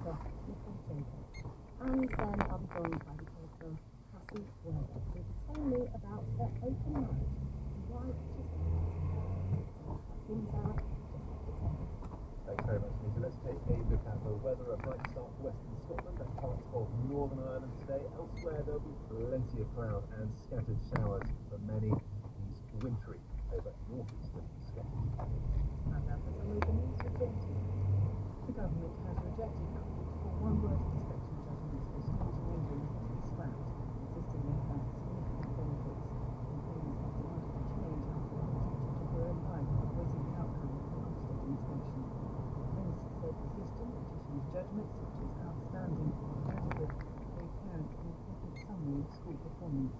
Director, Nicola Tinker. And then I'll be joined by photographer Cassie Weber, who will be telling me about their open night and why it is things are Thanks very much, Lisa. Let's take a look at the weather. A bright start for western Scotland and parts of Northern Ireland today. Elsewhere, there'll be plenty of cloud and scattered showers for many. These wintry over northeastern Scotland. And now for some local news with James. The government has rejected calls for one-word inspection judgments for schools ranging to be scrapped, insisting they have significant benefits. Employees have demanded a change after one teacher took her own life while waiting the outcome of an Ofsted inspection. The minister said the system, which issues judgments such as outstanding or inadequate, gave parents an important summary of school performance.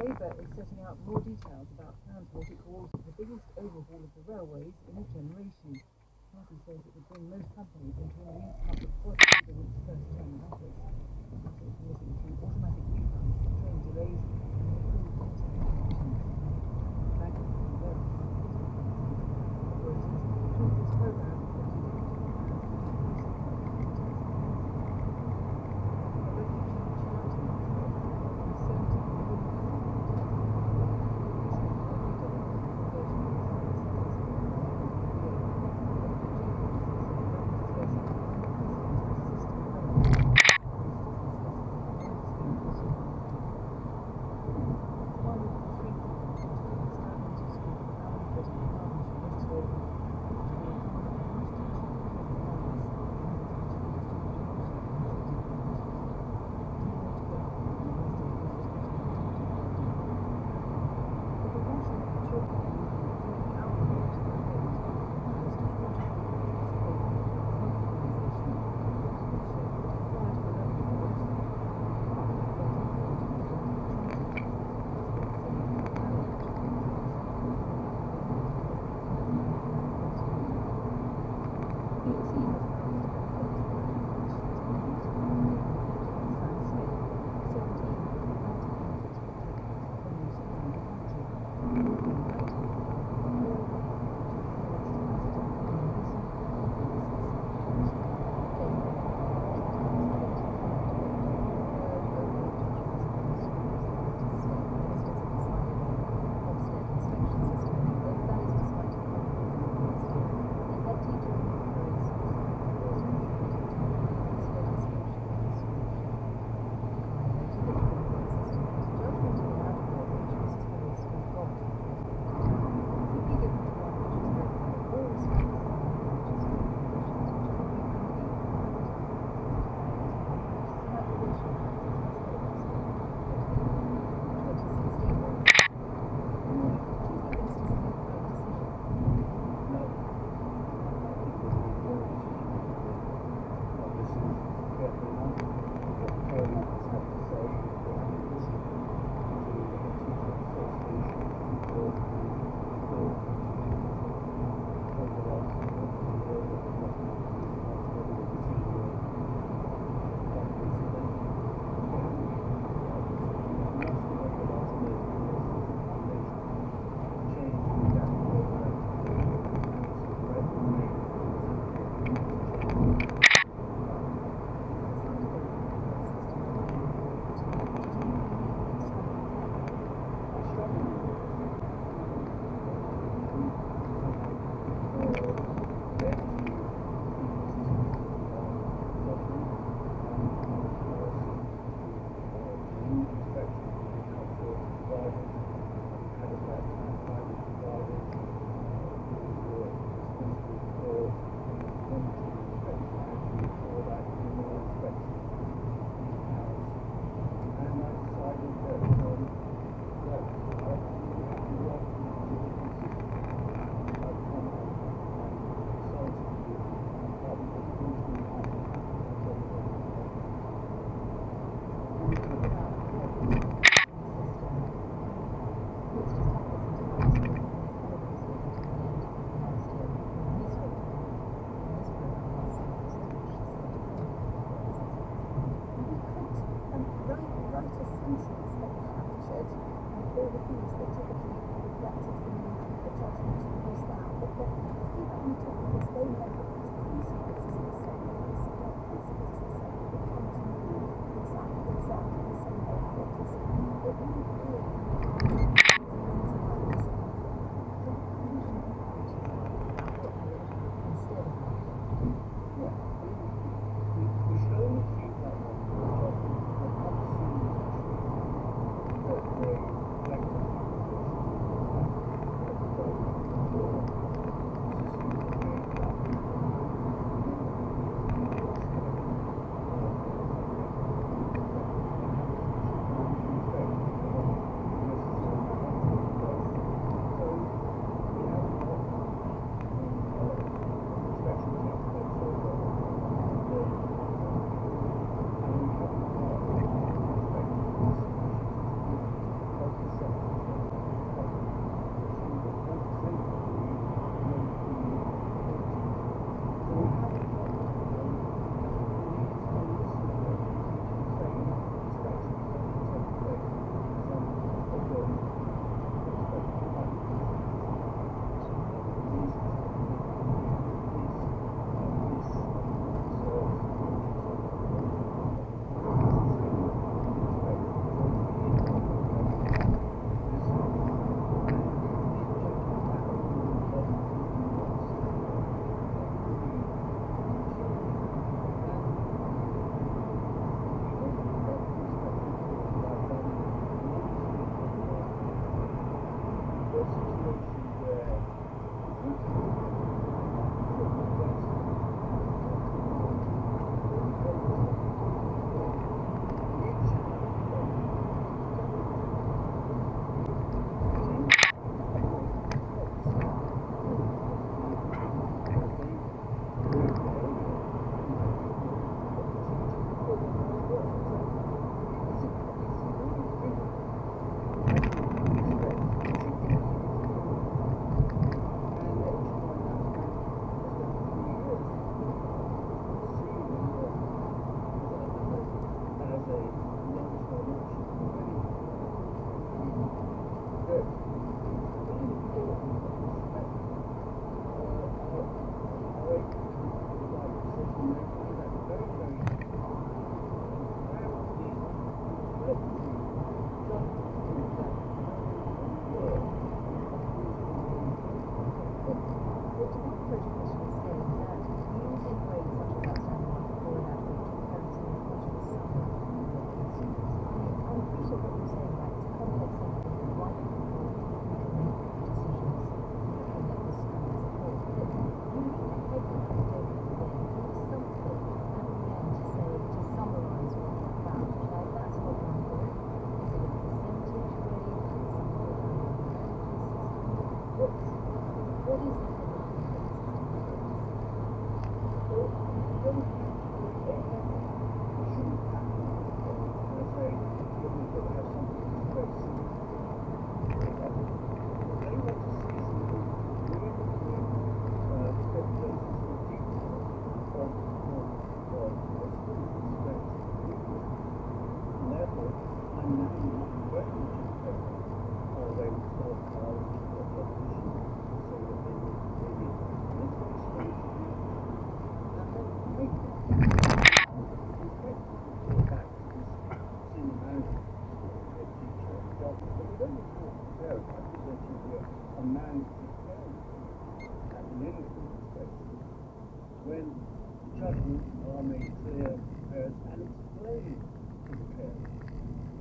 Labour is setting out more details about plans for what it calls the biggest overhaul of the railways in a generation. The party says it would bring most companies into a new public policy in its first term in office. The party is committing to automatic refunds for train delays and improved internet connections. Bank of England operators talk this programme into for Education is saying that using grades such as outstanding mark for an average to parents in much of the summer consumers. I appreciate what you're saying, right? It's a complex thing to the right people who can make decisions looking at the school as a whole. But looking ahead now, David, then, give us something at the end to say, to summarise what you found. Now, if that's not number, is it a percentage grade? Is it something around the what is the headline? When judgments are made clear to parents and explained to the parents.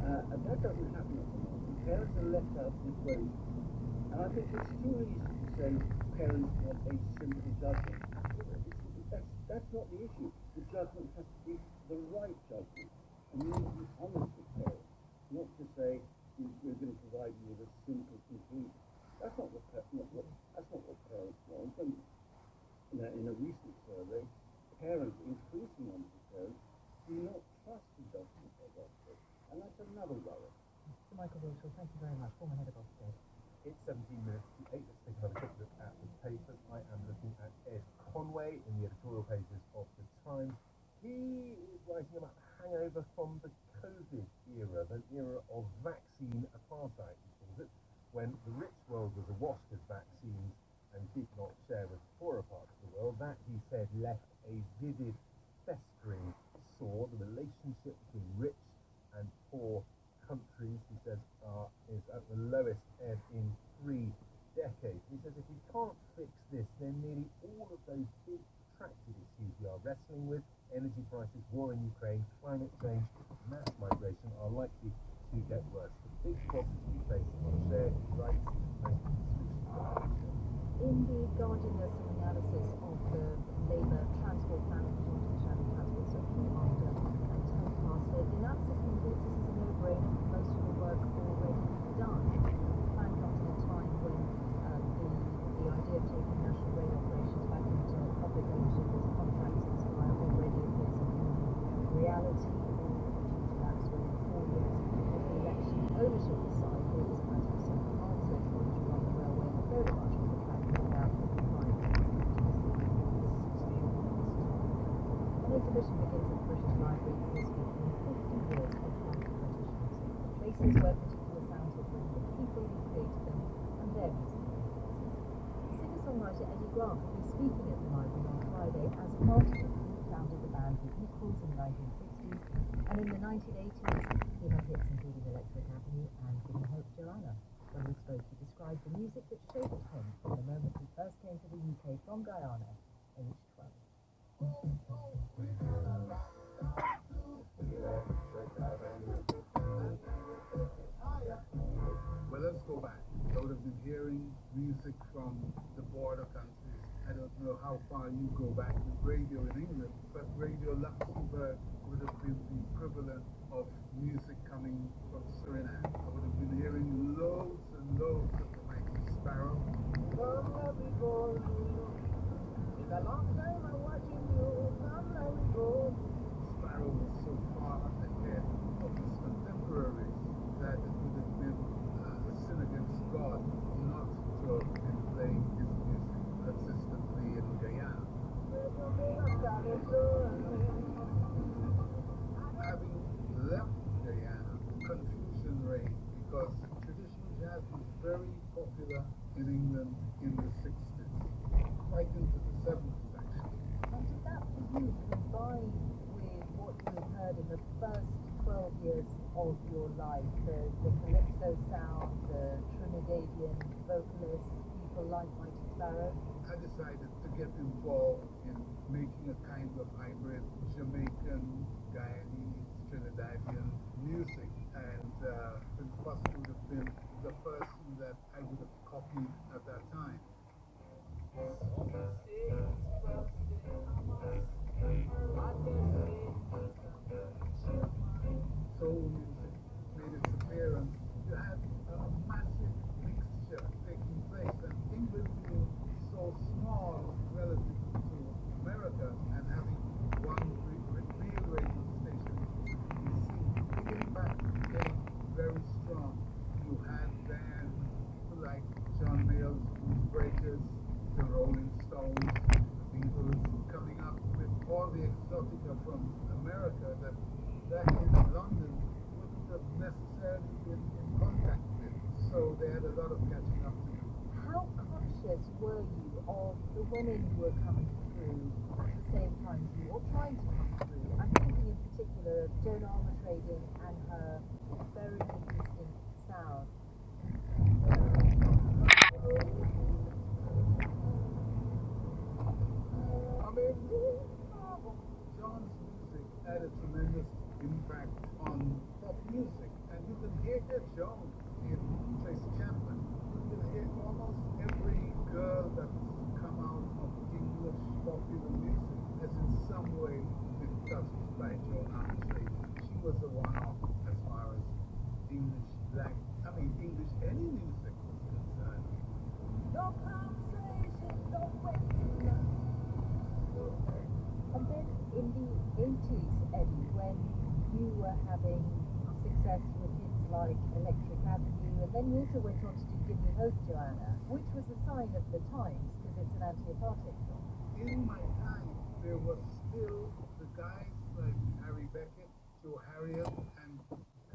And that doesn't happen at the moment. Parents are left out of the equation. And I think it's too easy to say parents want a simple judgment. That's not the issue. The judgment has to be the right judgment. And you need to be honest with parents, not to say we're going to provide you with a simple conclusion. That's not what parents want. And in a recent survey, parents, increasing numbers of parents, do not trust the judgment of doctors. And that's another worry. Mr. Michael Wilshaw, thank you very much. Former head of Ofsted. It's 17 minutes to 8. Let's take another quick look at the papers. I am looking at Ed Conway in the editorial pages of The Times. He is writing about the hangover from the COVID era, the era of vaccine apartheid, he calls it, when the rich world was awash with vaccines and did not share with the poorer part of the world. That, he said, left a vivid, festering sore. The relationship between rich and poor countries, he says, is at the lowest ebb in 3 decades. He says if we can't fix this, then nearly all of those big protracted issues we are wrestling with, energy prices, war in Ukraine, climate change, mass migration, are likely to get worse. The big problems we face are shared rights and solutions. In the Guardian, there's some analysis of the Labour transport plan of the Shadow Transport Secretary after Tony Pastor. The analysis concludes this is a no-brainer. Most of the work already done. The plan comes in a time when the idea of taking national rail operations back into public ownership as contracts expire already appears a new reality. Due to lapse within 4 years of the election. Ownership aside, there is quite a simple answer to want to run the railway very much on the track without compromise. An exhibition begins at the British Library this week in 50 years of Black British music. Places where particular sounds were bring the people who created them and their music. Singer-songwriter Eddie Grant will be speaking at the library on Friday as Martin, who founded the band The Equals in the 1960s, and in the 1980s he had hits including Electric Avenue and Give Me Hope Joanna. When we spoke, he described the music that shaped him from the moment he first came to the UK from Guyana, aged 12. Well, let's go back. I would have been hearing music from the border countries. I don't know how far you go back with radio in England, but Radio Luxembourg would have been the equivalent of music coming from Suriname. I would have been hearing loads and loads of the mighty Sparrow. Come let me go. It's a long time I'm watching you. Come let me go. Sparrow was so far ahead of his contemporaries that it would have been a sin against God not to have been playing his music consistently in Guyana. Having left Guyana, confusion reigned because traditional jazz was very popular in England in the 60s, right into the 70s actually. And did that for you combine with what you had heard in the first 12 years of your life, the calypso sound, the Trinidadian vocalists, people people like Mighty Sparrow? I decided to get involved in making a kind of hybrid Jamaican, Guyanese, Trinidadian music. And Prince Buster would have been the person that I would have copied at that time. Soul music made its appearance. You had a massive mixture taking place, and England being so small relative to America and having one real radio station, the impact became very strong. You had then people like John Mayall's Blues Breakers, the Rolling Stones, the Beatles coming up with all the exotica from America that in London wouldn't have necessarily been in contact with. So they had a lot of catching up to do. How conscious were you of the women who were coming through at the same time as you, or trying to come through? I'm thinking in particular of Joan Armatrading and her very distinct sound. I mean, John's music had a tremendous impact on pop music, and you can hear Joan in Tracy Chapman. You can hear almost every girl that's come out of English popular music has in some way been touched by Joan Armatrading. She was a one-off as far as English English any music was concerned. No conversation, no way. And then in the 80s, Eddie, when you were having success with hits like Electric Avenue, and then you also went on to do Give Me Hope, Joanna, which was a sign of the times because it's an anti-apartheid song. In my time, there was still the guys like Harry Beckett, Joe Harriott, and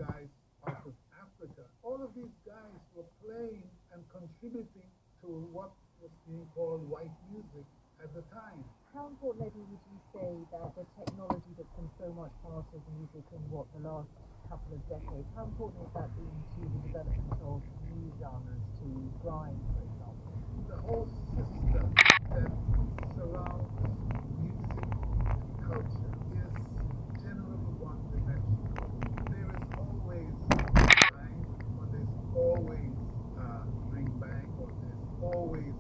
guys out of Africa. All of these guys were playing and contributing to what was being called white music at the time. How important, Eddie, would you say that the technology that's been so much part of music in the last couple of decades, how important has that been to the development of new genres, to grime, for example? The whole system that surrounds music culture is generally one-dimensional. There is always grime, or there's always bring bang, or there's always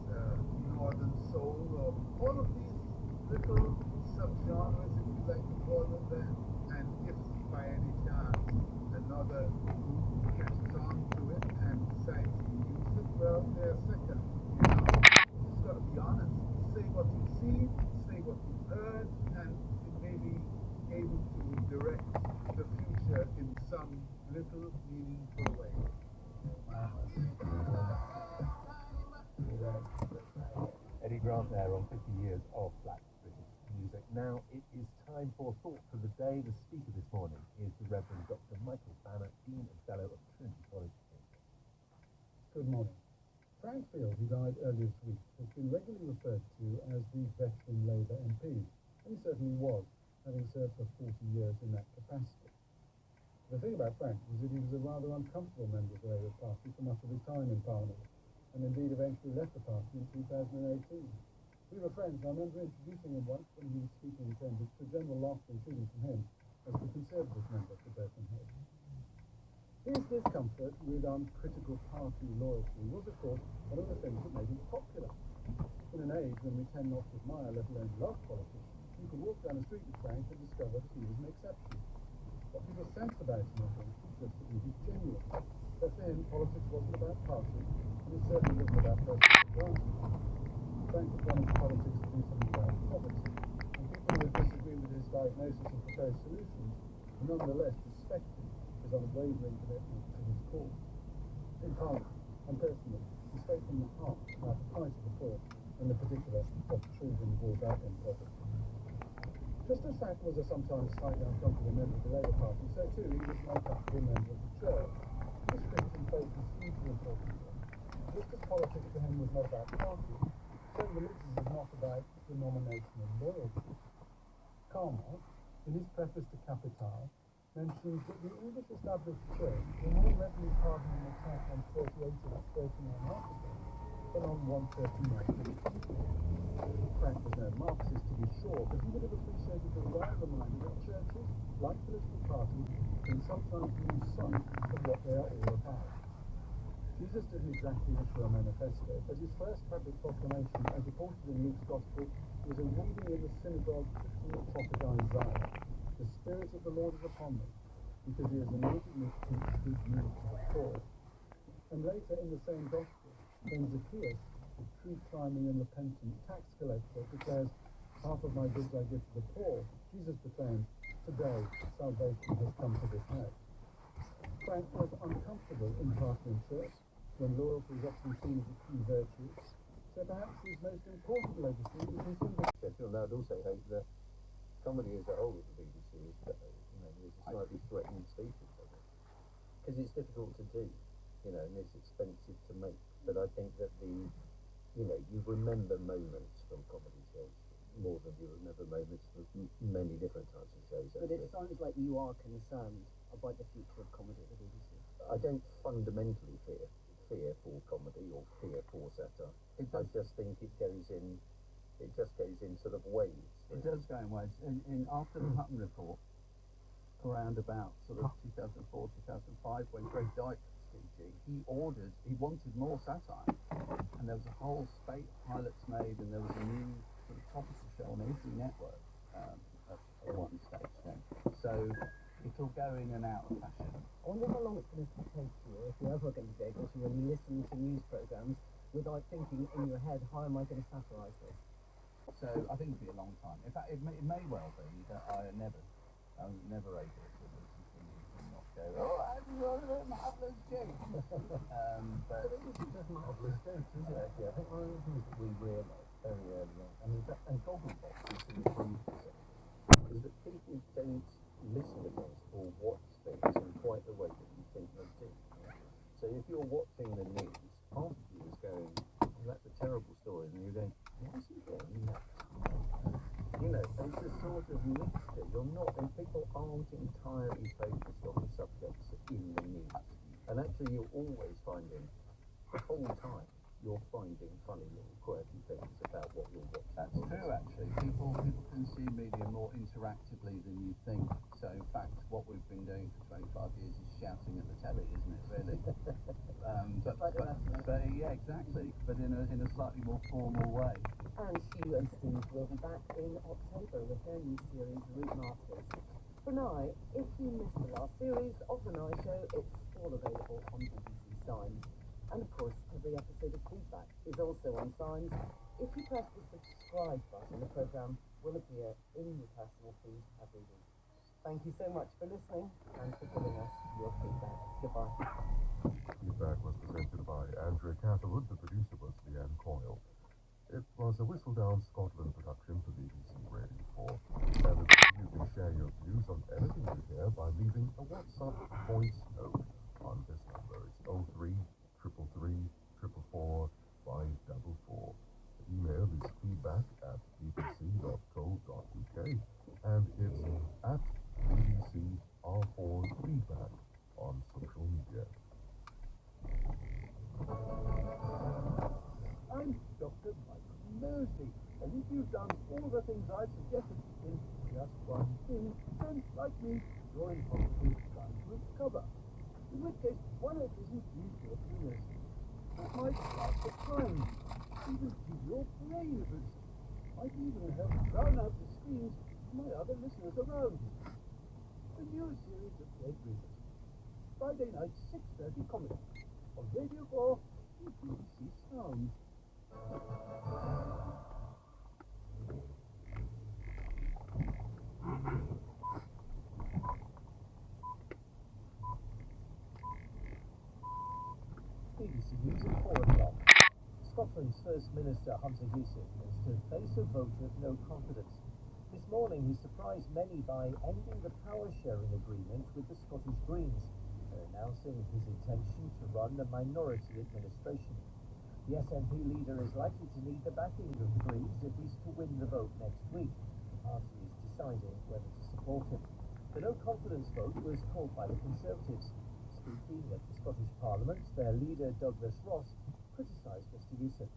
northern soul, or all of these little subgenres, if you like to call them that. And if by any chance another group catches on to it and decides to use it, well, they're second. You just got to be honest. Say what you've seen, say what you've heard, and it may be able to direct the future in some little meaningful way. Eddie Grant there on 50 years of Black British music. Now it is time for Thought for the Day. The speaker this morning is the Reverend Dr. Michael Banner, Dean and Fellow of Trinity College. Good morning. Frank Field, who died earlier this week, has been regularly referred to as the veteran Labour MP, and he certainly was, having served for 40 years in that capacity. The thing about Frank was that he was a rather uncomfortable member of the Labour Party for much of his time in Parliament, and indeed eventually left the party in 2018. We were friends. I remember introducing him once when he was speaking in Cambridge to general laughter, including from him, as the Conservative member for Birkenhead. His discomfort with uncritical party loyalty was, of course, one of the things that made him popular. In an age when we tend not to admire, let alone love politics, you could walk down the street with Frank and discover that he was an exception. What people sensed about him, I think, was just that he was genuine. But for him, politics wasn't about party, and it certainly wasn't about personal advantage. Frank was wanting politics to do something about poverty, and people who would disagree with his diagnosis and proposed solutions nonetheless respected his unwavering commitment to his cause. In Parliament, and personally, he spoke from the heart about the plight of the poor, and in particular of children brought up in poverty. Just as Frank was a sometimes slightly uncomfortable member of the Labour Party, so too he was an uncomfortable member of the Church. His Christian faith was hugely important to him. Just as politics for him was not about party, so religion was not about denominational loyalty. Karmel, in his preface to Capital, mentions that the English established church, in all readily pardoning attack on 48 illustrating on articles, in on 139. Frank was no Marxist, to be sure, but he would have appreciated the rare reminder that churches, like political parties, can sometimes lose sight of what they are all about. Jesus didn't exactly issue a manifesto, but his first public proclamation, as reported in Luke's Gospel, was a reading in the synagogue from the prophet Isaiah. The Spirit of the Lord is upon me, because he has anointed me to preach good news to the poor. And later in the same Gospel, when Zacchaeus, the tree-climbing and repentant tax collector, declares, "Half of my goods I give to the poor," Jesus proclaims, "Today salvation has come to this house." Frank was uncomfortable in pastoring church, when loyalty is often seen as a key virtue. So perhaps his most important legacy is his sympathy. And I'd also hope that comedy as a whole at the BBC is, is a slightly threatening species of it. Because it's difficult to do, and it's expensive to make. But I think that you remember moments from comedy shows more than you remember moments from many different types of shows. But it sounds like you are concerned about the future of comedy at the BBC. I don't fundamentally fear for comedy or fear for satire. I just think it goes in sort of waves. It does go in waves. After the Hutton Report, around about sort of 2004, 2005, when Greg Dyke was DG, he wanted more satire. And there was a whole spate of pilots made, and there was a new sort of topical show on Izzy Network at one stage then. So it'll go in and out of fashion. I wonder how long it's going to take you, if you're ever going to be able to really listen to news programmes without thinking in your head, how am I going to satirise this? So I think it'll be a long time. In fact, it may well be that I was never able to listen to news and not go, "Oh, I'm a marvellous joke." But it isn't just marvellous jokes, is it? Actually, I think one of the things that we realised very early on, and Gogglebox is to improve this, is that people don't listen to things or watch things in quite the way that you think they do. So if you're watching the news, half of you is going, "Oh, that's a terrible story," and you're going, "Why is he getting that?" It's a sort of mixture. And people aren't entirely focused on the subjects in the news. And actually, you're always finding, the whole time, you're finding funny little quirky things about what you're watching. that's true, actually. People consume media more interactively than you think. So, in fact, what we've been doing for 25 years is shouting at the telly, isn't it, really? But yeah, exactly. But in a slightly more formal way. And Hugh and Steve will be back in October with their new series, Route Masters. For now, if you missed the last series of The Now Show, it's all available on BBC Sounds. And of course, every episode of Feedback is also on Sounds. If you press the subscribe button, the programme will appear in your personal feed every week. Thank you so much for listening and for giving us your feedback. Goodbye. Feedback was presented by Andrea Catherwood, the producer was Leanne Coyle. It was a Whistledown Scotland production for BBC Radio 4. And you can share your views on anything you hear by leaving a WhatsApp voice note on this number. It's 03 333 444 544. The email is feedback@bbc.co.uk and it's at bbcr4feedback on social media. I'm Dr. Michael Mersey, and if you've done all the things I've suggested in just one thing, then, like me, you're in hospital trying to recover. In which case, one hope isn't usual for the nursing. That might last the time, even give your brain a boost. Might even help drown out the screams of my other listeners around you. The newest series of Dead Readers. Friday night, 6:30 comedy. On Radio 4 and BBC Sounds. BBC News at 4 o'clock. Scotland's First Minister Hunter Youssef is to face a vote of no confidence. This morning he surprised many by ending the power-sharing agreement with the Scottish Greens, announcing his intention to run a minority administration. The SNP leader is likely to need the backing of the Greens if he's to win the vote next week. The party is deciding whether to support him. The no-confidence vote was called by the Conservatives. Speaking at the Scottish Parliament, their leader Douglas Ross criticised Mr Youssef.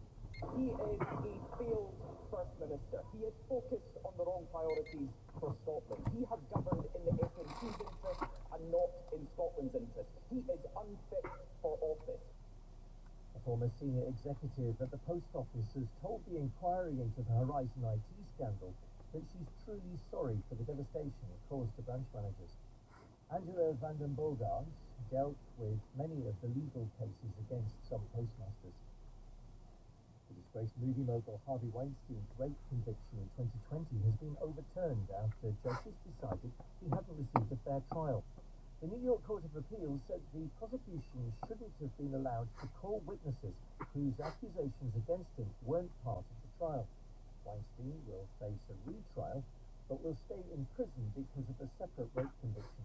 He is a failed First Minister. He is focused on the wrong priorities for Scotland. He has governed in the SNP's interest and not in Scotland's interest. He is unfit for office. A former senior executive at the Post Office has told the inquiry into the Horizon IT scandal that she's truly sorry for the devastation caused to branch managers. Angela van den Bulgaars dealt with many of the legal cases against some postmasters. The disgraced movie mogul Harvey Weinstein's rape conviction in 2020 has been overturned after judges decided he hadn't received a fair trial. The New York Court of Appeals said the prosecution shouldn't have been allowed to call witnesses whose accusations against him weren't part of the trial. Weinstein will face a retrial, but will stay in prison because of a separate rape conviction.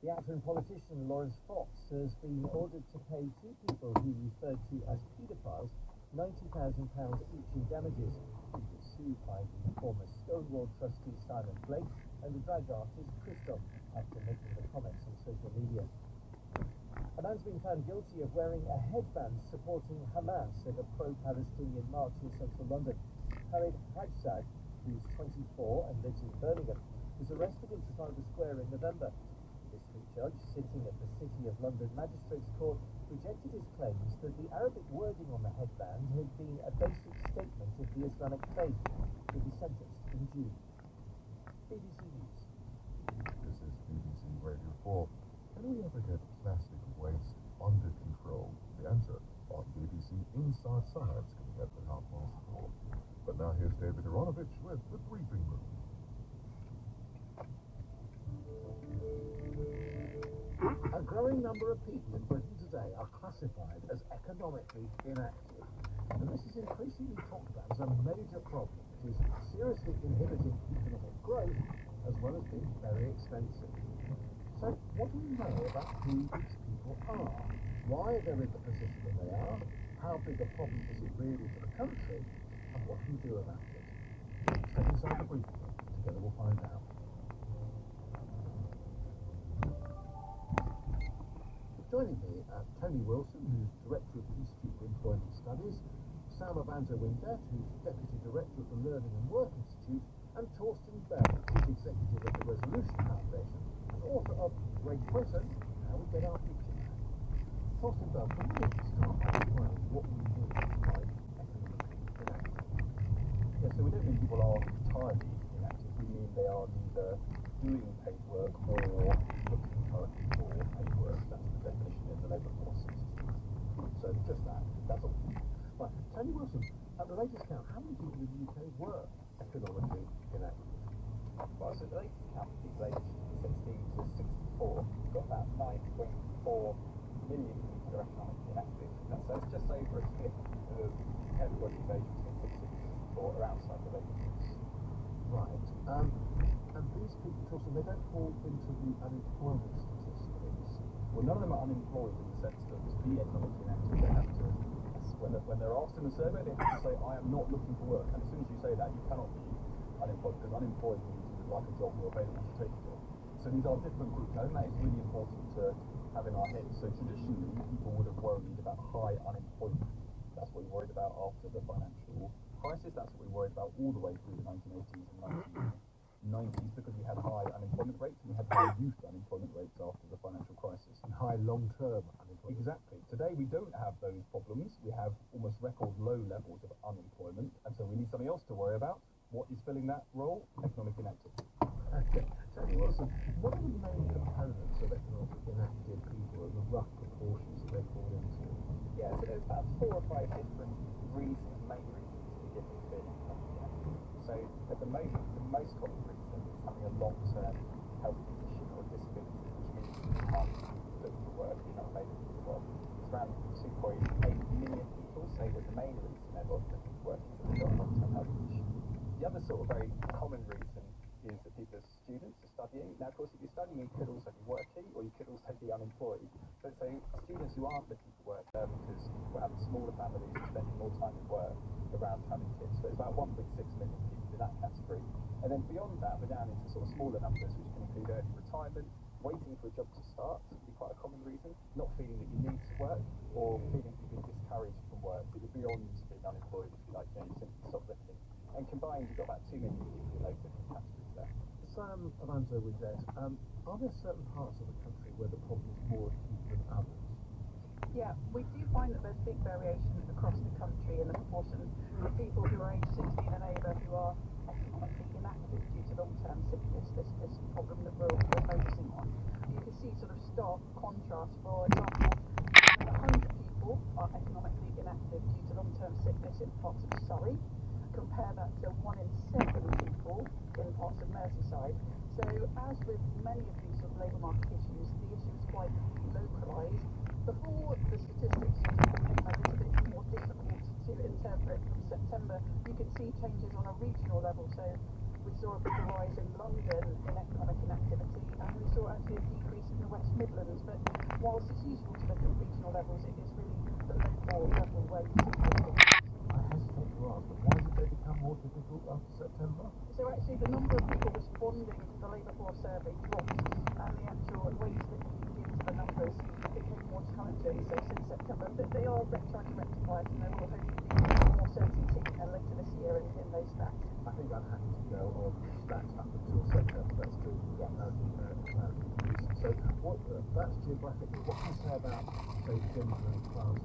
The actor and politician Lawrence Fox has been ordered to pay two people he referred to as paedophiles £90,000 each in damages. He was sued by the former Stonewall trustee Simon Blake and the drag artist Christoph after making the comments on social media. A man's been found guilty of wearing a headband supporting Hamas at a pro-Palestinian march in central London. Khalid Hajsad, who's 24 and lives in Birmingham, was arrested in Trafalgar Square in November. The district judge, sitting at the City of London Magistrates Court, rejected his claims that the Arabic wording on the headband had been a basic statement of the Islamic faith. He'll be sentenced in June. BBC News. This is BBC Radio 4. Can we ever get plastic waste under control? The answer on BBC Inside Science coming up at 4:30. But now here's David Aronovich with the briefing room. A growing number of people in Britain today are classified as economically inactive. And this is increasingly talked about as a major problem that is seriously inhibiting economic growth as well as being very expensive. So what do we know about who these people are? Why they're in the position that they are? How big a problem is it really for the country? And what can we do about it? Step inside the briefing room. Together we'll find out. Joining me, Tony Wilson, who's Director of the Institute for Employment Studies, Sam Avanzo-Windet, who's Deputy Director of the Learning and Work Institute, and Torsten Bell, Chief Executive of the Resolution Foundation, and author of Great Britain, How We Get Our Future Back. Torsten Bell, can you start by explaining what we mean by economically inactive? Yeah, so we don't mean people are entirely inactive. We mean they are neither doing paid work or looking currently for paid work. That's the definition in the Labour Force Institute. So just that. That's all. Right, Tony Wilson, at the latest count, how many people in the UK were economically inactive? Well, so the latest count of people aged 16 to 64, we've got about 9.4 million people who are economically inactive. And so it's just over a fifth of everybody who's aged between 16 and 64 are outside the labour force. Right. And these people, Torsten, they don't fall into the unemployment statistics. Well, none of them are unemployed in the sense that to be economically inactive, they have to, when they're asked in the survey, they have to say, I am not looking for work. And as soon as you say that, you cannot be unemployed, because unemployed means you would like a job, you're available to take a job. So these are different groups. I think that is really important to have in our heads. So traditionally, people would have worried about high unemployment. That's what we worried about after the financial crisis. That's what we worried about all the way through the 1980s and 1990s, because we had high unemployment rates and we had high youth unemployment rates after the financial crisis. And high long-term unemployment. Exactly. Today we don't have those problems. We have almost record low levels of unemployment, and so we need something else to worry about. What is filling that role? Economic inactive. Okay. Tony Wilson, what are the main components of economically inactive people and the rough proportions that they fall into? Yeah, so there's about 4 or 5 different reasons, main reasons to get feeling economically inactive. So at the moment, the most common reason is having a long-term health condition or disability, which means you can't look for work, you're not available for work. It's around 2.8 million people say that the main reason they're not looking for work is that they've got a long-term health condition. The other sort of very common reason is that people are students are studying. Now, of course, if you're studying, you could also be working, or you could also be unemployed. But so students who aren't looking for work because people have smaller families and spending more time at work around having kids. So it's about 1.6 million people in that category. And then beyond that, we're down into sort of smaller numbers, which can include early retirement, waiting for a job to start would be quite a common reason. Not feeling that you need to work, or feeling you've been discouraged from work, that you're beyond being unemployed, if you like, you simply stop looking. And combined, you've got about 2 million people in those different categories there. Sam Avanzo with that. Are there certain parts of the country where the problem is more acute than others? Yeah, we do find that there's big variation across the country in the proportion of people who are aged 16 and over who are economically inactive due to long-term sickness, this problem that we're focusing on. You can see sort of stark contrast. For example, 100 people are economically inactive due to long-term sickness in parts of Surrey. Compare that to 1 in 7 people in parts of Merseyside. So as with many of these sort of labour market issues, the issue is quite localised. Before the statistics became a little bit more difficult to interpret from September, you could see changes on a regional level. So we saw a big rise in London in economic inactivity, and we saw actually a decrease in the West Midlands. But whilst it's useful to look at regional levels, it is really the local level where you see statistics. I hesitate to ask, but why did they become more difficult after September? So actually the number of people responding to the labour force survey dropped, and the actual ways that you can give to the numbers became more challenging. So since September, but they are trying to rectify it, and there will hopefully be more certainty later this year in those stats. I think I'm happy to go on stats up until September. That's true. Yes. So what? That's geographically. What can you say about, say, gender and class?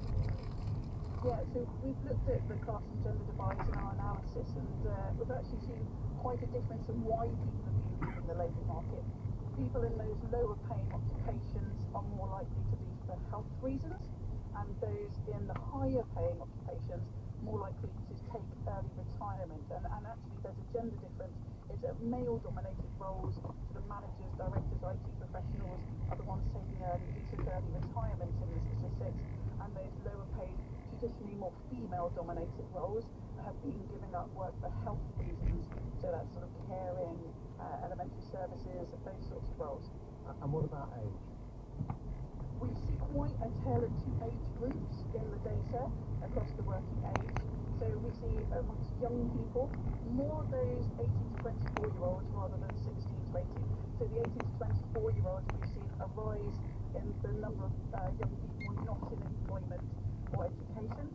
Yeah, so we've looked at the class and gender divides in our analysis, and we've actually seen quite a difference in why people have been leaving the labour market. People in those lower paying occupations are more likely to leave for health reasons, and those in the higher paying occupations more likely to take early retirement. And actually there's a gender difference. It's male dominated roles, sort of managers, directors, IT professionals are the ones taking early retirement in the statistics, and those lower paid, traditionally more female dominated roles have been giving up work for health reasons. So that's sort of caring, elementary services, those sorts of roles. And what about age? We see quite a tale of 2 age groups in the data across the working age. So we see amongst young people, more of those 18 to 24-year-olds rather than 16 to 18. So the 18 to 24-year-olds, we've seen a rise in the number of young people not in employment or education.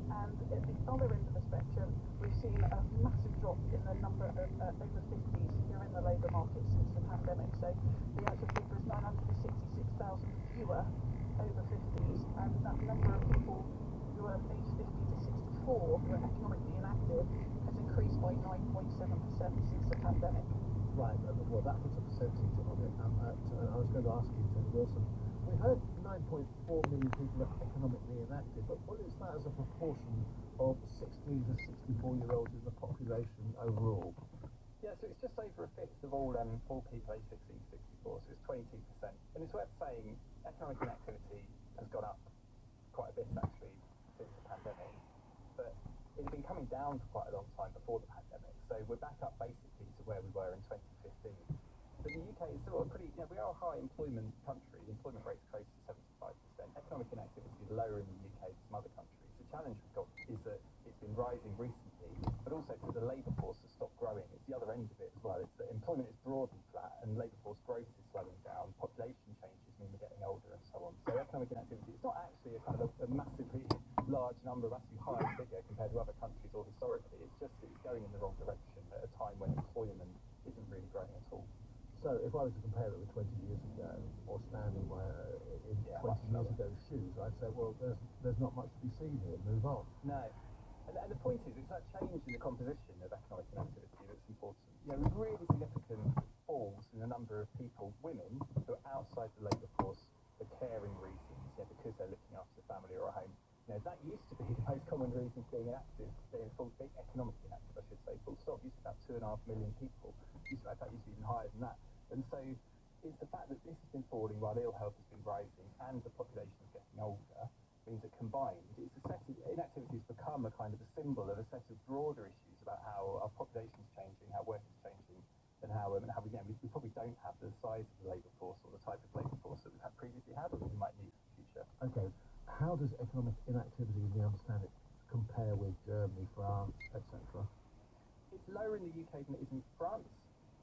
And at the other end of the spectrum, we've seen a massive drop in the number of over 50s who are in the labour market since the pandemic. So the actual figure is 966,000 fewer over 50s, and that number of people who are aged 50 to 64 who are economically inactive has increased by 9.7% since the pandemic. Right, well that puts a percentage on it. I was going to ask you, Tony Wilson, we heard 9.4 million people are economically inactive, but what is that as a proportion of 16 to 64-year-olds in the population overall? Yeah, so it's just over a fifth of all people aged 16 to 64, so it's 22%. And it's worth saying economic inactivity has gone up quite a bit actually since the pandemic, but it had been coming down for quite a long time before the pandemic, so we're back up basically to where we were in 2015. But the UK is still a pretty, we are a high employment country. The employment rate is close to 75%. Economic inactivity is lower in the UK than some other countries. The challenge we've got is that it's been rising recently, but also that the labour force has stopped growing. It's the other end of it as well. It's that employment is broadly flat and labour force growth is slowing down. Population changes mean we're getting older and so on. So economic inactivity, it's not actually a kind of a massively large number, a massively high figure compared to other countries or historically. It's just that it's going in the wrong direction at a time when employment isn't really growing at all. So if I was to compare it with 20 years ago, or standing in 20 years ago's shoes, I'd say, well, there's not much to be seen here, move on. No. And the point is, it's that change in the composition of economic inactivity that's important. With really significant falls in the number of people, women, who are outside the labour force for caring reasons, because they're looking after the family or a home. That used to be the most common reason for being inactive, being economically inactive, I should say, full stop. Used to be about 2.5 million people. That used to be even higher than that. And so it's the fact that this has been falling while ill health has been rising and the population is getting older means that combined, it's a set of inactivity has become a kind of a symbol of a set of broader issues about how our population is changing, how work is changing, and how we probably don't have the size of the labour force or the type of labour force that we've had previously had or we might need in the future. Okay, how does economic inactivity, as we understand it, compare with Germany, France, etc.? It's lower in the UK than it is in France.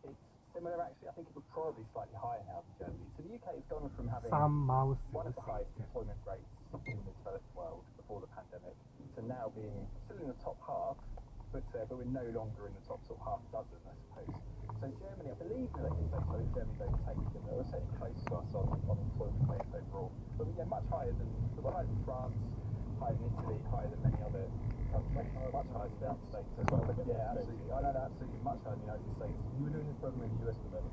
It's similar actually. I think it was probably slightly higher now than Germany. So the UK has gone from having one of the highest employment rates in the developed world before the pandemic to now being still in the top half, but we're no longer in the top sort of half dozen, I suppose. So Germany, I believe that Germany's overtaken them. They're certainly close to us on employment rates overall, but we're much higher than France, higher than Italy, higher than many other countries, much higher than the States as well. Yeah, absolutely. I know, absolutely, much higher than the United States. You were doing this program in the US at the moment.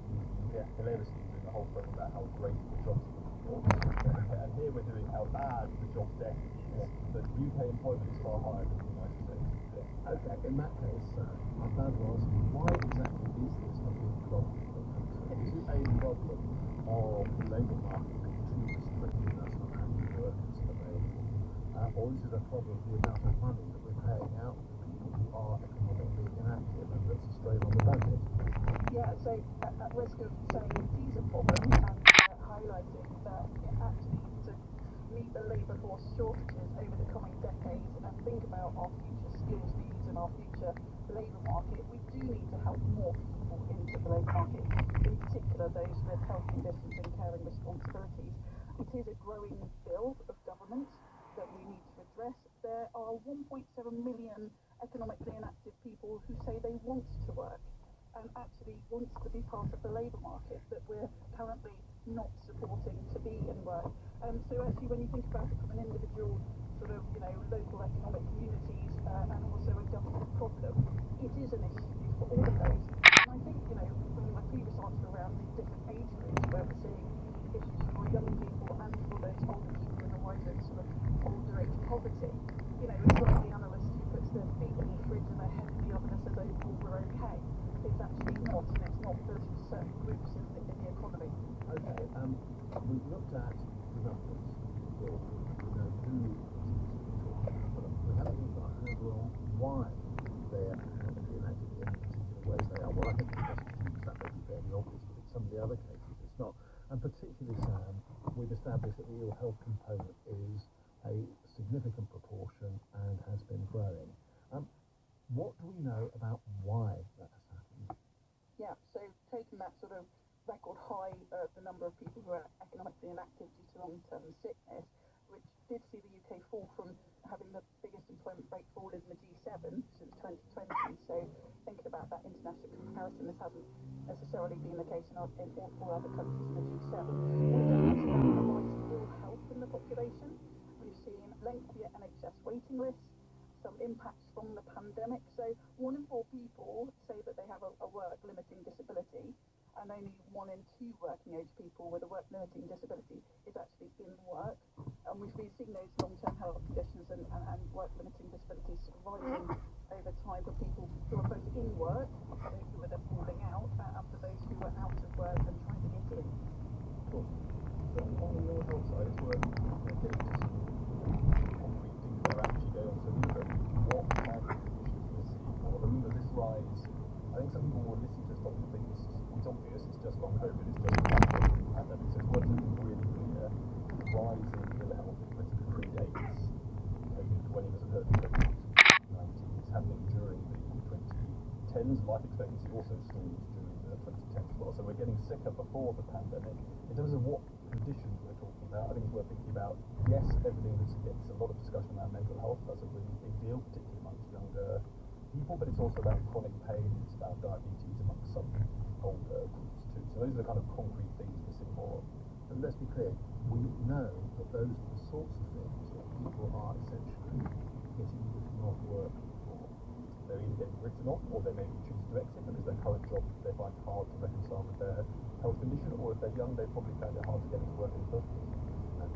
Yeah, hilariously doing the whole program about how great the jobs are. And here we're doing how bad the jobs debt is. But UK employment is far higher than the United States. Yeah. Okay, in that case, I'm glad to ask you, why exactly is this a big problem for the country? Is it a problem of the labour market being too restricted as to how many workers available? Or is it a problem of the amount of money that we're paying out to people who are economically inactive and that's a strain on the budget? Yeah, so at risk of saying it is a problem and highlighting that actually to meet the labour force shortages over the coming decades and think about our future skills needs and our future labour market, we do need to help more people into the labour market, in particular those with health conditions and caring responsibilities. It is a growing bill of government that we need to address. There are 1.7 million economically inactive people who say they want to work and actually wants to be part of the labour market that we're currently not supporting to be in work. So actually when you think about it from an individual sort of, local economic communities and also a government problem, it is an issue for all of those. And I think, from my previous answer around the different age groups where we're seeing issues for young people and for those older people in a wider sort of older age poverty, it's like the analyst who puts their feet in the fridge and their head in the oven and says, oh, we're okay. It's actually not, and it's not for certain groups in the economy. Okay, we've looked at the numbers, we know who it is we're talking about, but we haven't even got a handle on why they are economically inactive in the particular ways they are. Well, I think the constitution that may be fairly obvious, but in some of the other cases it's not. And particularly, Sam, we've established that the ill health component is a significant proportion and has been growing. What do we know about why that has happened? Yeah, so taking that sort of record high, the number of people who are economically inactive due to long-term sickness, which did see the UK fall from having the biggest employment rate fall in the G7 since 2020. So thinking about that international comparison, this hasn't necessarily been the case in all other countries in the G7. We've done actually have a rise in ill health in the population. We've seen lengthier NHS waiting lists, some impacts from the pandemic. So 1 in 4 people say that they have a work-limiting disability, and only 1 in 2 working age people with a work-limiting disability is actually in work. And we've been seeing those long-term health conditions and work-limiting disabilities rising over time for people who are both in work, those who are then falling out, and for those who are out of work and trying to get in. Cool. So on the health side, it's worth getting to some concrete things that are actually going on. So look at what kind of conditions we're seeing for them. This rise, I think some people will listen to this topic and think it's obvious, it's just long COVID, it's just the pandemic. So it's worth looking really clear. The rise in ill health in Britain predates COVID. When it was occurred in COVID-19, it's happening during the 2010s. Life expectancy also stalled during the 2010s as well. So we're getting sicker before the pandemic. In terms of what conditions we're talking about, I think it's worth thinking about, yes, everything that gets a lot of discussion around mental health, that's a really big deal, particularly amongst younger people, but it's also about chronic pain, it's about diabetes amongst some older groups too. So those are the kind of concrete things we're seeing more of. And let's be clear, we know that those are the sorts of things that people are essentially getting written off work for. They're either getting written off, or they maybe choose to exit because their current job they find hard to reconcile with their health condition, or if they're young, they probably find it hard to get into work in the first place.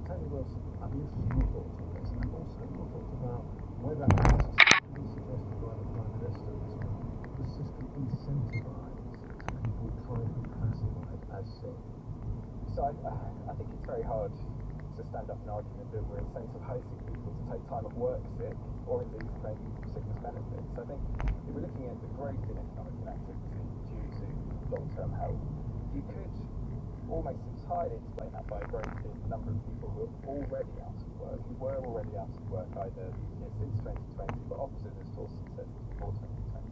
Tony Wilson, I'd be interested in your thoughts on this, and also your thoughts about whether, as is suggested by the Prime Minister, the system incentivises people trying to be classified as sick. So I think it's very hard to stand up and argue that we're incentivising people to take time off work sick, or indeed to claim sickness benefits. So I think if we're looking at the growth in economic inactivity due to long-term health, you could almost entirely explain that by a growth in the number of people who are already out of work, who were already out of work either since 2020, but opposite, as Torsten said, before 2020.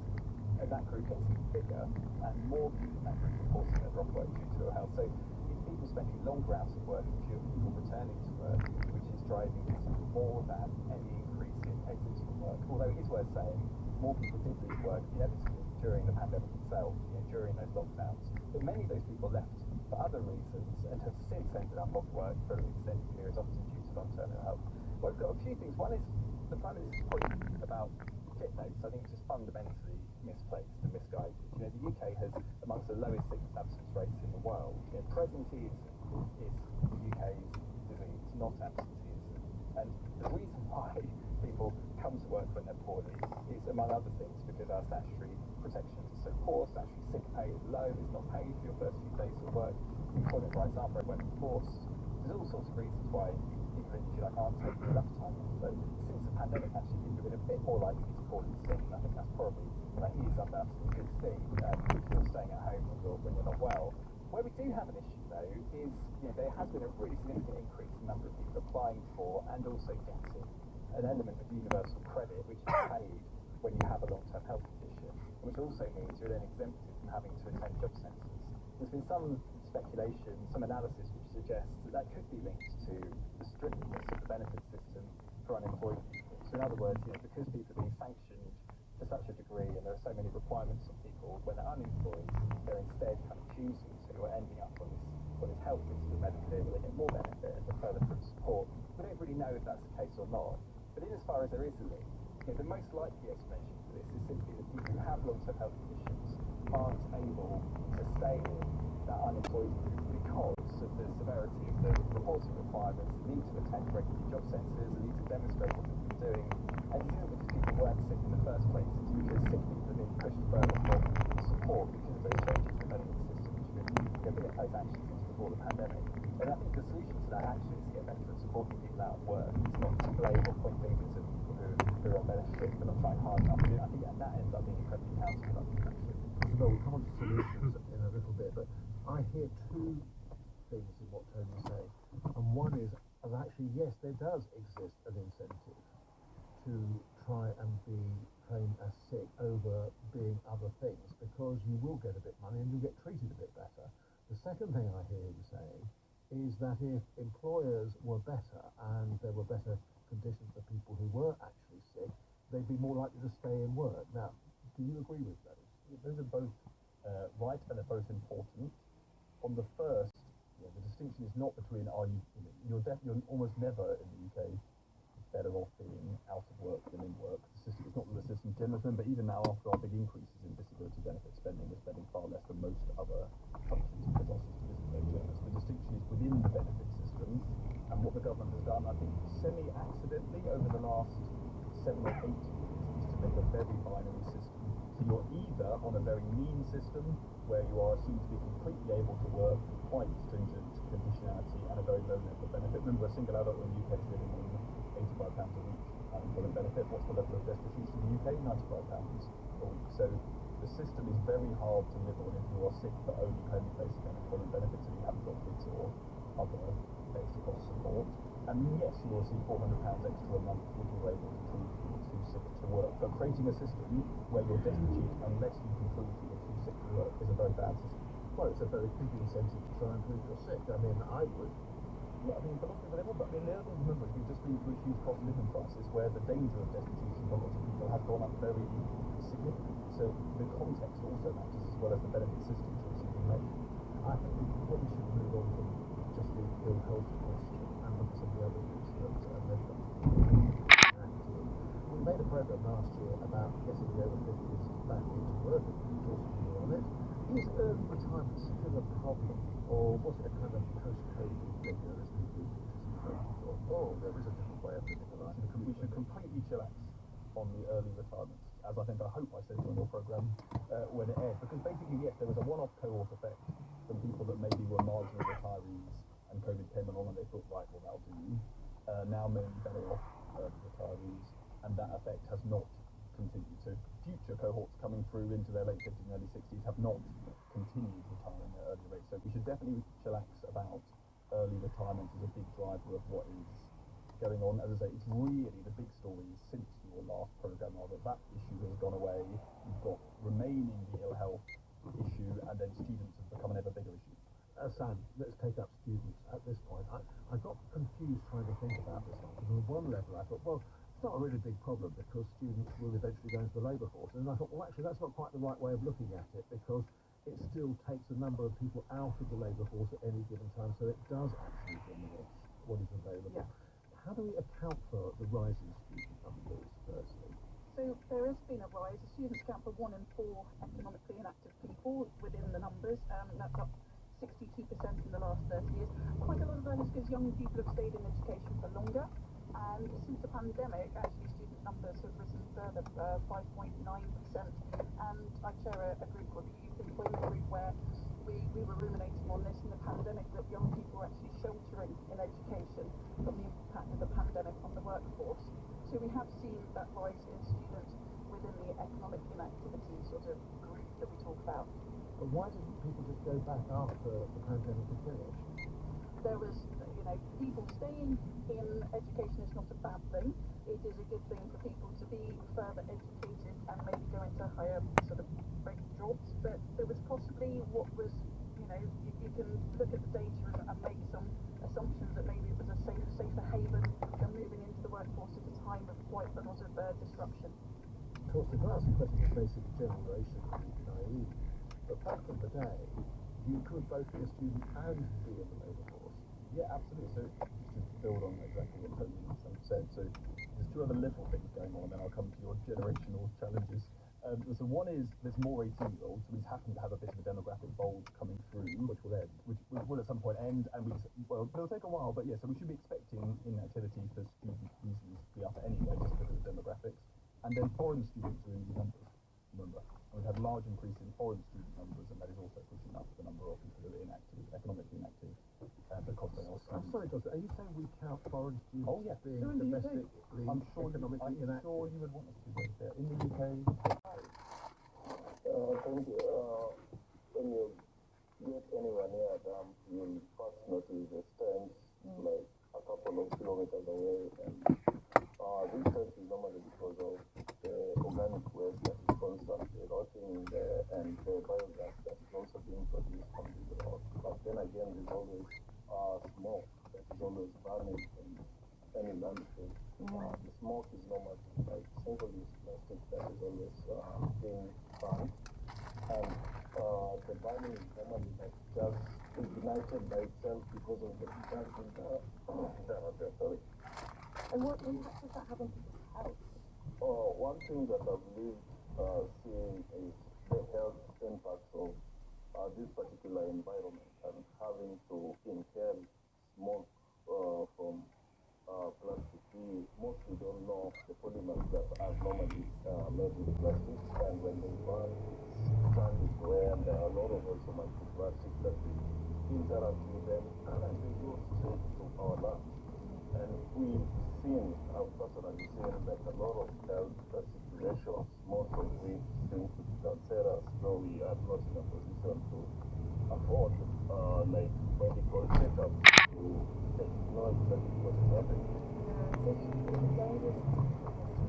And that group gets even bigger, and more people in that group reporting their drop work due to ill health. So it's people spending longer hours at work and fewer people returning to work, which is driving this more than any increase in exits from work. Although it is worth saying, more people did lose work inevitably during the pandemic itself, during those lockdowns. But many of those people left for other reasons and have since ended up off work for extended periods, often due to long-term ill health. Well, we've got a few things. One is the Prime Minister's point about fit notes. I think it's just fundamentally misplaced and misguided. The UK has amongst the lowest sickness absence rates in the world. Presenteeism is the UK's disease, not absenteeism. And the reason why people come to work when they're poorly is, among other things, because our statutory protections are so poor. Statutory sick pay is low, it's not paid for your first few days of work, employment rights aren't very well enforced. There's all sorts of reasons why people, if you like, aren't taking enough time off. So since the pandemic, actually, people have been a bit more likely to call in sick, and I think that's probably, that is undoubtedly a good thing, if you're staying at home when you're not well. Where we do have an issue, though, is there has been a really significant increase in the number of people applying for and also getting an element of universal credit, which is paid when you have a long-term health condition, which also means you're then exempted from having to attend job centres. There's been some speculation, some analysis which suggests that could be linked to the strictness of the benefit system for unemployed people. So in other words, because people are being sanctioned to such a degree and there are so many requirements on people when they're unemployed, they're instead kind of choosing to or ending up on this health system benefit where they get more benefit and further support. We don't really know if that's the case or not, but in as far as there is a link, the most likely explanation for this is simply that people who have long-term health conditions aren't able to stay in that unemployed group because of the severity of the reporting requirements, the need to attend regular job centres, the need to demonstrate what they've been doing, and it's not because people weren't sick in the first place, it's because sick people are being pushed further for support because of those changes in the medical system which have been in place actually since before the pandemic. And I think the solution to that actually is to get better at supporting people out of work. It's not to blame or point fingers at people who are on better sick but not trying hard enough. I think that ends up being incredibly counterproductive actually. Well, we'll come on to solutions in a little bit, but I hear two things in what Tony's saying. And one is, actually, yes, there does exist an incentive to try and be trained as sick over being other things, because you will get a bit money and you'll get treated a bit better. The second thing I hear you saying is that if employers were better and there were better conditions for people who were actually sick, they'd be more likely to stay in work. Now, do you agree with those? Those are both right and they're both important. On the first, the distinction is not between you're almost never in the UK better off being out of work than in work. The system is not that the system generous, but even now after our big increases in disability benefit spending, we're spending far less than most other countries because our system isn't very generous. The distinction is within the benefit system, and what the government has done, I think, semi-accidentally over the last 7 or 8 years, is to make a very binary system. So you're either on a very mean system where you are assumed to be completely able to work, quite stringent conditionality and a very low level of benefit. Remember, a single adult in the UK is living on £85 a week unemployment benefit. What's the level of destitution in the UK? £95 a week. So the system is very hard to live on if you are sick but only paying basic unemployment benefits and you haven't got kids or other basic cost support. And yes, you will see £400 extra a month if you're able to prove you're too sick to work. But creating a system where you're destitute unless you can prove that you're too sick to work is a very bad system. Well, it's a very big incentive to try and prove you're sick. I mean, I would. Yeah, I mean, for lots of people, but I mean, the other thing to remember is we've just been through a huge cost of living crisis where the danger of destitution for lots of people has gone up very significantly. So the context also matters as well as the benefit system choices we make. I think we probably should move on from just the ill health question and look at some of the other things that they've done. We made a programme last year about getting the over 50s back into work, and of course we were on it. Is early retirement still a problem, or was it a kind of post-COVID thing that has been good? There is a different way of living life. We should completely chillax on the early retirement, as I hope I said on your programme when it aired. Because basically, yes, there was a one-off cohort effect from people that maybe were marginal retirees and COVID came along and they thought, right, well, that'll do. Now maybe better off retirees, and that effect has not continued. So future cohorts coming through into their late 50s and early 60s have not continued retiring at early rates. So we should definitely chillax about early retirement as a big driver of what is going on. As I say, it's really the big story since your last programme are that issue has gone away, got remaining the ill health issue, and then students have become an ever bigger issue. Sam, let's take up students at this point. I got confused trying to think about this one, because on one level I thought, well, it's not a really big problem because students will eventually go into the labour force. And I thought, well, actually, that's not quite the right way of looking at it, because it still takes a number of people out of the labour force at any given time, so it does actually diminish what is available. Yeah. How do we account for the rise in student numbers, firstly? So there has been a rise. The students account for 1 in 4 economically inactive people within the numbers. That's up 62% in the last 30 years. Quite a lot of that is because young people have stayed in education for longer. And since the pandemic, actually student numbers have risen further, 5.9%. And I chair a group called the Youth Employment Group where we were ruminating on this in the pandemic, that young people were actually sheltering in education from the impact of the pandemic on the workforce. So we have seen that rise in students within the economic inactivity sort of group that we talk about. But why didn't people just go back after the pandemic had finished? There was, people staying in education is not a bad thing. It is a good thing for people to be further educated and maybe go into higher sort of rate jobs. But there was possibly what was, you can look at the data and make some assumptions that maybe it was a safer haven than moving into the workforce at a time of quite a lot of disruption. Of course, the class in question is basic generation naive. But back in the day, you could both be a student and be in the labour force. Yeah, absolutely. So just to build on exactly what Tony and Sam said, so there's two other little things going on, and then I'll come to your generational challenges. So one is there's more 18-year-olds, so we happen to have a bit of a demographic bulge coming through, which will end, which will at some point end, and it'll take a while, but yeah, so we should be expecting inactivity for student reasons to be up anyway, just because of the demographics. And then foreign students are in the numbers, remember. And we've had a large increase in foreign student numbers, and that is also pushing up the number of people who are inactive, economically inactive, because they are I'm sorry, Doctor, are you saying we count foreign students being So in the UK, domestically, I'm sure economically inactive? sure you would want us to go there. In the UK, Thank you. When you get anywhere near a dam, you'll first notice the stench, like a couple of kilometers away, and this stench is normally because of the organic waste that is constantly rotting in there, and the biogas that is also being produced from the rot. But then again, there's always smoke that is always burning in any landfill. The smoke is normally like single-use plastic that is always being burned. And the burning is normally like just ignited by itself because of the gas in the sorry. and what impact does that have on people's health? One thing that I've lived seeing is the health impacts of this particular environment, and having to inhale smoke from plastic. We mostly don't know the polymers that are normally made with plastic, and when they burn, it's turned into air, and there are a lot of also microplastics that we interact with them, and they go straight to our lungs. And we've seen, I've personally seen, that a lot of health situations, most of which seem to be cancerous, though we are not in a position to afford like medical checkups to know exactly what is happening. It's a dangerous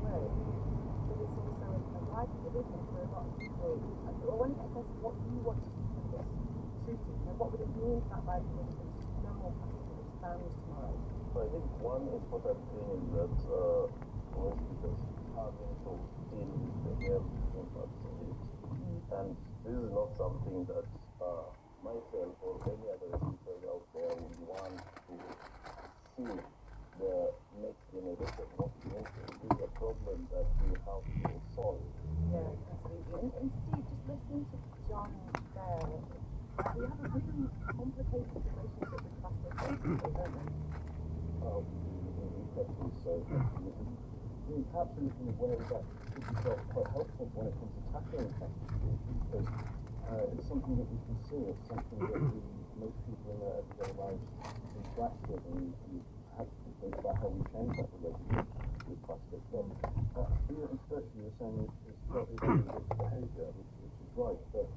word, but it's also a livelihood, isn't it, for a lot of people? I want to get a sense of what you want to see from this treaty. What would it mean for that livelihood if there's no more plastic that's banned tomorrow? So I think one important thing is that hospitals having to deal with the health impacts of it. And this is not something that myself or any other educators out there would want to see the next generation walking into. This is a problem that we have to solve. Yeah, absolutely. And Steve, just listening to John there, we have a really complicated relationship with plastic, don't we? we're absolutely aware that it is quite helpful when it comes to tackling plastic issues, because it's something that we can see, it's something that most people in their everyday lives interact with, and have to think about how we change that relationship with plastic. But here especially you're saying it's very dangerous behaviour, which is right, but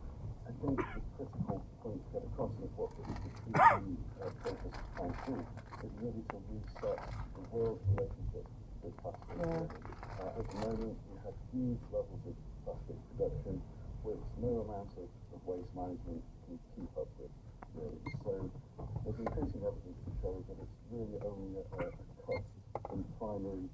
I think the critical point to get across is what the treaty process is trying to do, is really to reset the world's relationship with plastic. At the moment we have huge levels of plastic production, which no amount of waste management can keep up with, really. So there's increasing evidence to show that it's really only a cut in primary